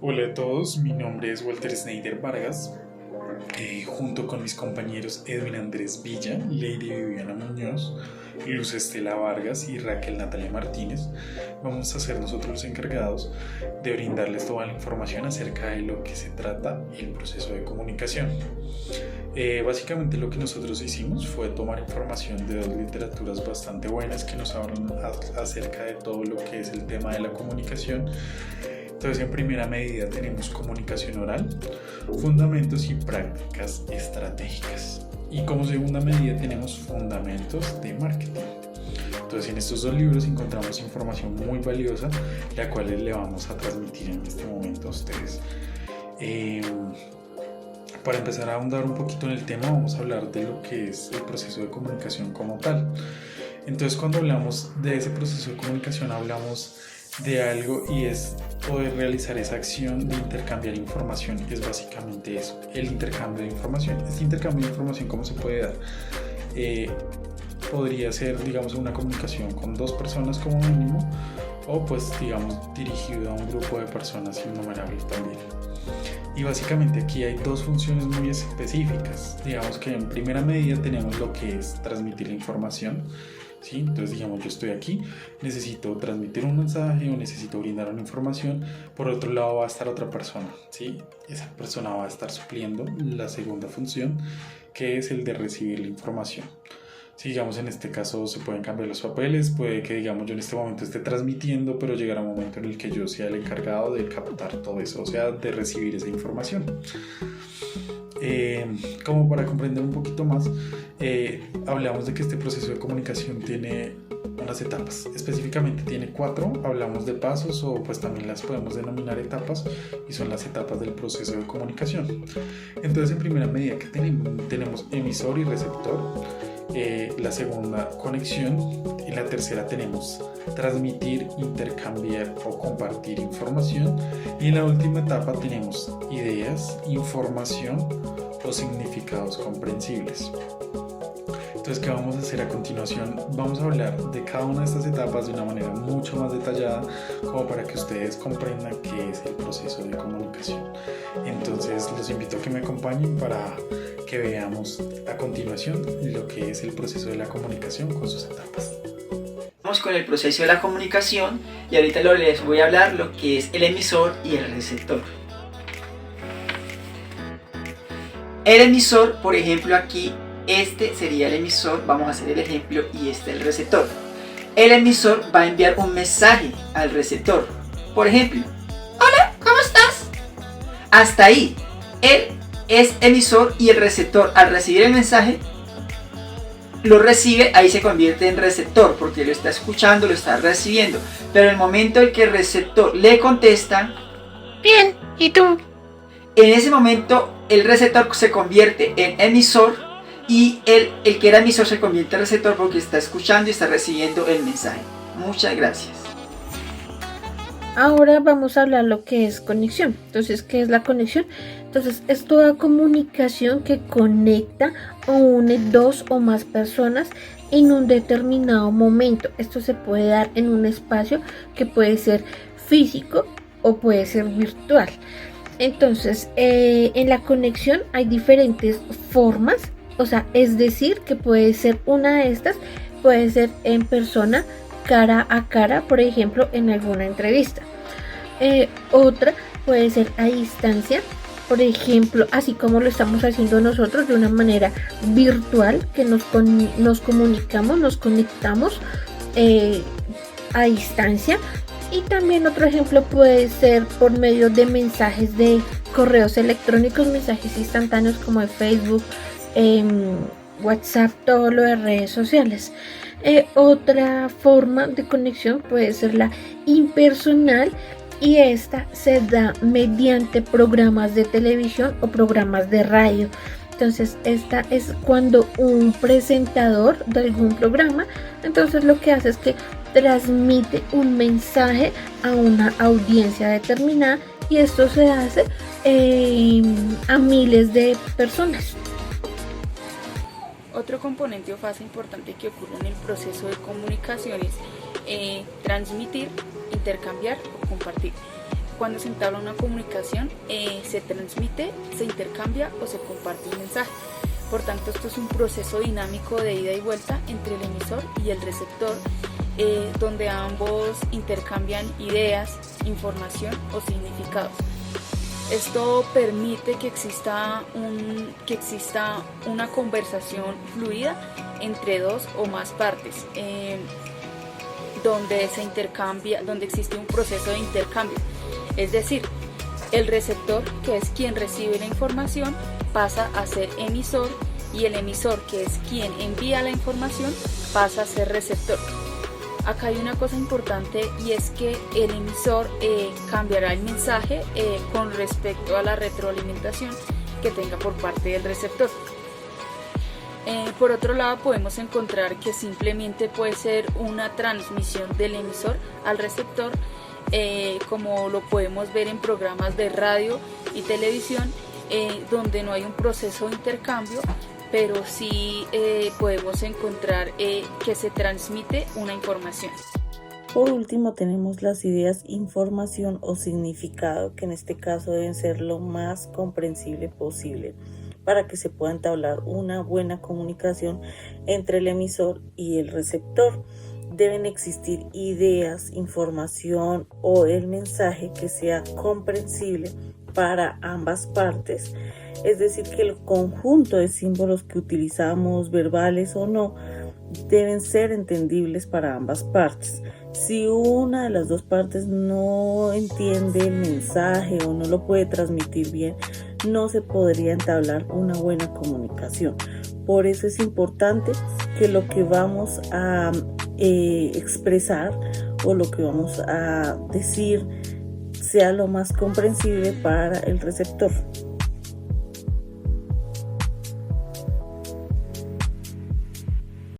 Hola a todos, mi nombre es Walter Schneider Vargas. Junto con mis compañeros Edwin Andrés Villa, Lady Viviana Muñoz, Luz Estela Vargas y Raquel Natalia Martínez, vamos a ser nosotros los encargados de brindarles toda la información acerca de lo que se trata el proceso de comunicación. Básicamente lo que nosotros hicimos fue tomar información de dos literaturas bastante buenas que nos hablan acerca de todo lo que es el tema de la comunicación. Entonces, en primera medida tenemos comunicación oral, fundamentos y prácticas estratégicas. Y como segunda medida tenemos fundamentos de marketing. Entonces, en estos dos libros encontramos información muy valiosa, la cual le vamos a transmitir en este momento a ustedes. Para empezar a ahondar un poquito en el tema, vamos a hablar de lo que es el proceso de comunicación como tal. Entonces, cuando hablamos de ese proceso de comunicación, hablamos de algo y es poder realizar esa acción de intercambiar información. Es básicamente eso, el intercambio de información. Este intercambio de información, ¿cómo se puede dar? Podría ser, digamos, una comunicación con dos personas como mínimo, o pues, digamos, dirigido a un grupo de personas innumerable también. Y básicamente aquí hay dos funciones muy específicas. Digamos que en primera medida tenemos lo que es transmitir la información, ¿sí? Entonces, digamos, yo estoy aquí, necesito transmitir un mensaje o necesito brindar una información. Por otro lado va a estar otra persona, ¿sí? Esa persona va a estar supliendo la segunda función, que es el de recibir la información. Si, digamos, en este caso se pueden cambiar los papeles, puede que, digamos, yo en este momento esté transmitiendo, pero llegará un momento en el que yo sea el encargado de captar todo eso, o sea, de recibir esa información. Como para comprender un poquito más, hablamos de que este proceso de comunicación tiene unas etapas, específicamente tiene 4, hablamos de pasos o pues también las podemos denominar etapas, y son las etapas del proceso de comunicación. Entonces, en primera medida que tenemos emisor y receptor, la segunda conexión, y la tercera tenemos transmitir, intercambiar o compartir información, y en la última etapa tenemos ideas, información o significados comprensibles. Entonces, ¿qué vamos a hacer a continuación? Vamos a hablar de cada una de estas etapas de una manera mucho más detallada, como para que ustedes comprendan qué es el proceso de comunicación. Entonces, los invito a que me acompañen para que veamos a continuación lo que es el proceso de la comunicación con sus etapas. Vamos con el proceso de la comunicación y ahorita les voy a hablar lo que es el emisor y el receptor. El emisor, por ejemplo, aquí este sería el emisor, vamos a hacer el ejemplo, y este el receptor. El emisor va a enviar un mensaje al receptor. Por ejemplo, hola, ¿cómo estás? Hasta ahí, él es emisor y el receptor al recibir el mensaje lo recibe, ahí se convierte en receptor porque lo está escuchando, lo está recibiendo. Pero en el momento en que el receptor le contesta, bien, ¿y tú? En ese momento el receptor se convierte en emisor y el que era emisor se convierte en receptor porque está escuchando y está recibiendo el mensaje. Muchas gracias. Ahora vamos a hablar lo que es conexión. Entonces, ¿qué es la conexión? Entonces, es toda comunicación que conecta o une dos o más personas en un determinado momento. Esto se puede dar en un espacio que puede ser físico o puede ser virtual. Entonces, en la conexión hay diferentes formas. O sea, es decir, que puede ser una de estas, puede ser en persona, cara a cara, por ejemplo, en alguna entrevista. Otra puede ser a distancia, por ejemplo, así como lo estamos haciendo nosotros de una manera virtual, que nos comunicamos, nos conectamos a distancia. Y también otro ejemplo puede ser por medio de mensajes de correos electrónicos, mensajes instantáneos como de Facebook, WhatsApp, todo lo de redes sociales. Otra forma de conexión puede ser la impersonal, y esta se da mediante programas de televisión o programas de radio. Entonces, esta es cuando un presentador de algún programa, entonces lo que hace es que transmite un mensaje a una audiencia determinada, y esto se hace a miles de personas. Otro componente o fase importante que ocurre en el proceso de comunicación es transmitir, intercambiar o compartir. cuando se entabla una comunicación, se transmite, se intercambia o se comparte un mensaje. Por tanto, esto es un proceso dinámico de ida y vuelta entre el emisor y el receptor, donde ambos intercambian ideas, información o significados. Esto permite que exista una conversación fluida entre dos o más partes, donde existe un proceso de intercambio. Es decir, el receptor, que es quien recibe la información, pasa a ser emisor, y el emisor, que es quien envía la información, pasa a ser receptor. Acá hay una cosa importante, y es que el emisor cambiará el mensaje con respecto a la retroalimentación que tenga por parte del receptor. Por otro lado, podemos encontrar que simplemente puede ser una transmisión del emisor al receptor, como lo podemos ver en programas de radio y televisión, donde no hay un proceso de intercambio, pero sí podemos encontrar que se transmite una información. Por último, tenemos las ideas, información o significado, que en este caso deben ser lo más comprensible posible para que se pueda entablar una buena comunicación entre el emisor y el receptor. Deben existir ideas, información o el mensaje que sea comprensible para ambas partes, es decir, que el conjunto de símbolos que utilizamos, verbales o no, deben ser entendibles para ambas partes. Si una de las dos partes no entiende el mensaje o no lo puede transmitir bien, no se podría entablar una buena comunicación. Por eso es importante que lo que vamos a expresar o lo que vamos a decir sea lo más comprensible para el receptor.